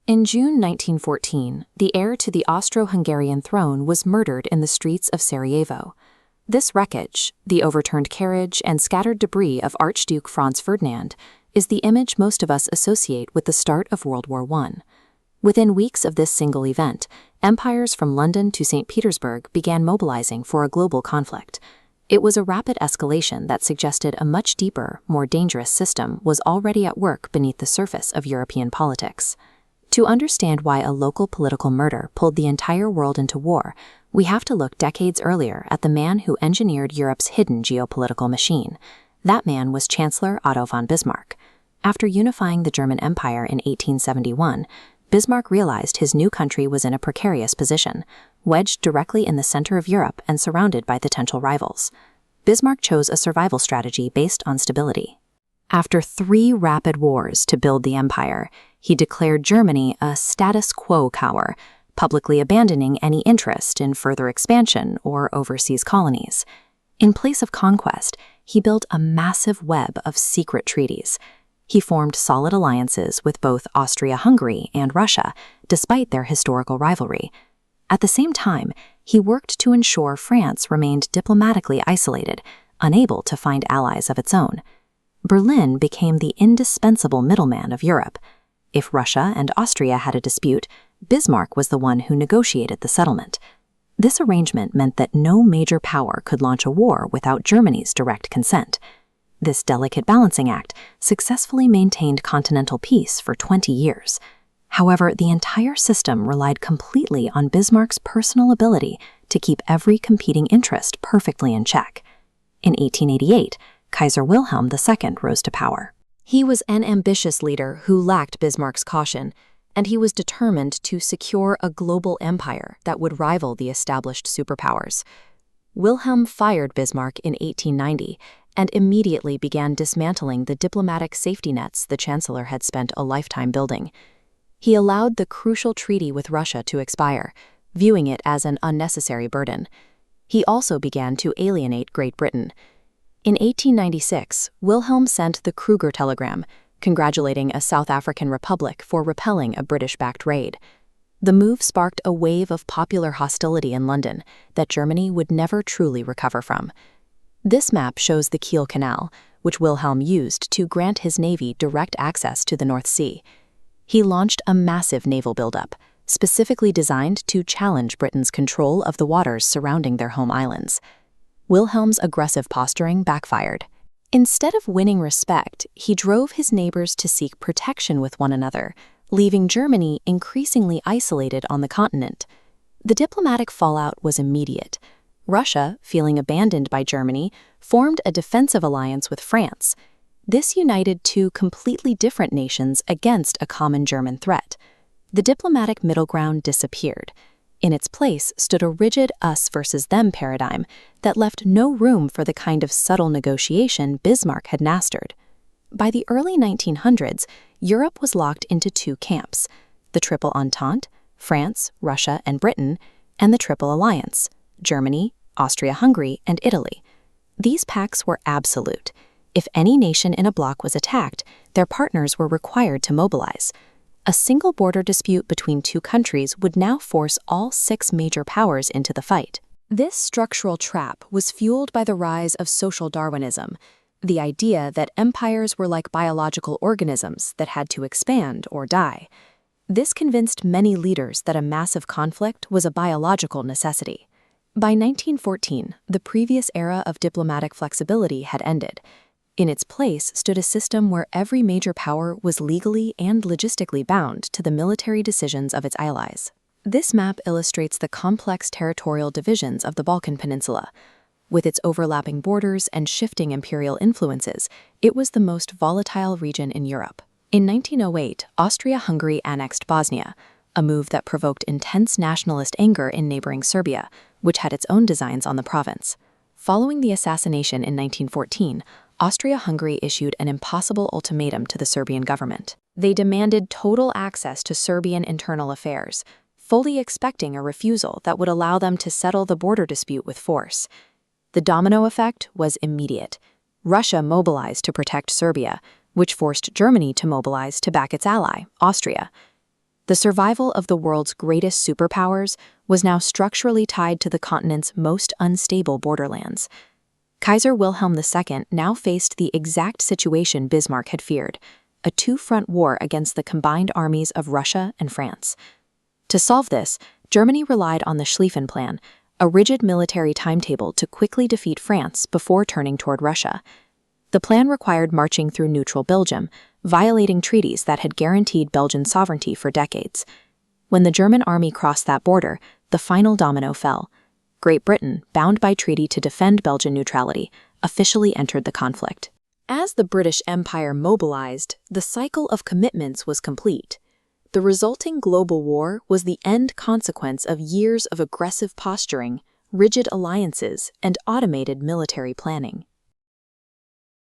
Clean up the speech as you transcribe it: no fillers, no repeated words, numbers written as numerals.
In June 1914, the heir to the Austro-Hungarian throne was murdered in the streets of Sarajevo. This wreckage, the overturned carriage and scattered debris of Archduke Franz Ferdinand, is the image most of us associate with the start of World War I. Within weeks of this single event, empires from London to St. Petersburg began mobilizing for a global conflict. It was a rapid escalation that suggested a much deeper, more dangerous system was already at work beneath the surface of European politics. To understand why a local political murder pulled the entire world into war, we have to look decades earlier at the man who engineered Europe's hidden geopolitical machine. That man was Chancellor Otto von Bismarck. After unifying the German Empire in 1871, Bismarck realized his new country was in a precarious position, wedged directly in the center of Europe and surrounded by potential rivals. Bismarck chose a survival strategy based on stability. After 3 rapid wars to build the empire, he declared Germany a status quo power, publicly abandoning any interest in further expansion or overseas colonies. In place of conquest, he built a massive web of secret treaties. He formed solid alliances with both Austria-Hungary and Russia, despite their historical rivalry. At the same time, he worked to ensure France remained diplomatically isolated, unable to find allies of its own. Berlin became the indispensable middleman of Europe. If Russia and Austria had a dispute, Bismarck was the one who negotiated the settlement. This arrangement meant that no major power could launch a war without Germany's direct consent. This delicate balancing act successfully maintained continental peace for 20 years. However, the entire system relied completely on Bismarck's personal ability to keep every competing interest perfectly in check. In 1888, Kaiser Wilhelm II rose to power. He was an ambitious leader who lacked Bismarck's caution, and he was determined to secure a global empire that would rival the established superpowers. Wilhelm fired Bismarck in 1890 and immediately began dismantling the diplomatic safety nets the Chancellor had spent a lifetime building. He allowed the crucial treaty with Russia to expire, viewing it as an unnecessary burden. He also began to alienate Great Britain. In 1896, Wilhelm sent the Kruger telegram, congratulating a South African republic for repelling a British-backed raid. The move sparked a wave of popular hostility in London that Germany would never truly recover from. This map shows the Kiel Canal, which Wilhelm used to grant his navy direct access to the North Sea. He launched a massive naval buildup, specifically designed to challenge Britain's control of the waters surrounding their home islands. Wilhelm's aggressive posturing backfired. Instead of winning respect, he drove his neighbors to seek protection with one another, leaving Germany increasingly isolated on the continent. The diplomatic fallout was immediate. Russia, feeling abandoned by Germany, formed a defensive alliance with France. This united 2 completely different nations against a common German threat. The diplomatic middle ground disappeared. In its place stood a rigid us versus them paradigm that left no room for the kind of subtle negotiation Bismarck had mastered. By the early 1900s, Europe was locked into 2 camps: the Triple Entente, France, Russia, and Britain, and the Triple Alliance, Germany, Austria-Hungary, and Italy. These pacts were absolute. If any nation in a bloc was attacked, their partners were required to mobilize. A single border dispute between 2 countries would now force all 6 major powers into the fight. This structural trap was fueled by the rise of social Darwinism, the idea that empires were like biological organisms that had to expand or die. This convinced many leaders that a massive conflict was a biological necessity. By 1914, the previous era of diplomatic flexibility had ended. In its place stood a system where every major power was legally and logistically bound to the military decisions of its allies. This map illustrates the complex territorial divisions of the Balkan Peninsula. With its overlapping borders and shifting imperial influences, it was the most volatile region in Europe. In 1908, Austria-Hungary annexed Bosnia, a move that provoked intense nationalist anger in neighboring Serbia, which had its own designs on the province. Following the assassination in 1914, Austria-Hungary issued an impossible ultimatum to the Serbian government. They demanded total access to Serbian internal affairs, fully expecting a refusal that would allow them to settle the border dispute with force. The domino effect was immediate. Russia mobilized to protect Serbia, which forced Germany to mobilize to back its ally, Austria. The survival of the world's greatest superpowers was now structurally tied to the continent's most unstable borderlands. Kaiser Wilhelm II now faced the exact situation Bismarck had feared, a two-front war against the combined armies of Russia and France. To solve this, Germany relied on the Schlieffen Plan, a rigid military timetable to quickly defeat France before turning toward Russia. The plan required marching through neutral Belgium, violating treaties that had guaranteed Belgian sovereignty for decades. When the German army crossed that border, the final domino fell. Great Britain, bound by treaty to defend Belgian neutrality, officially entered the conflict. As the British Empire mobilized, the cycle of commitments was complete. The resulting global war was the end consequence of years of aggressive posturing, rigid alliances, and automated military planning.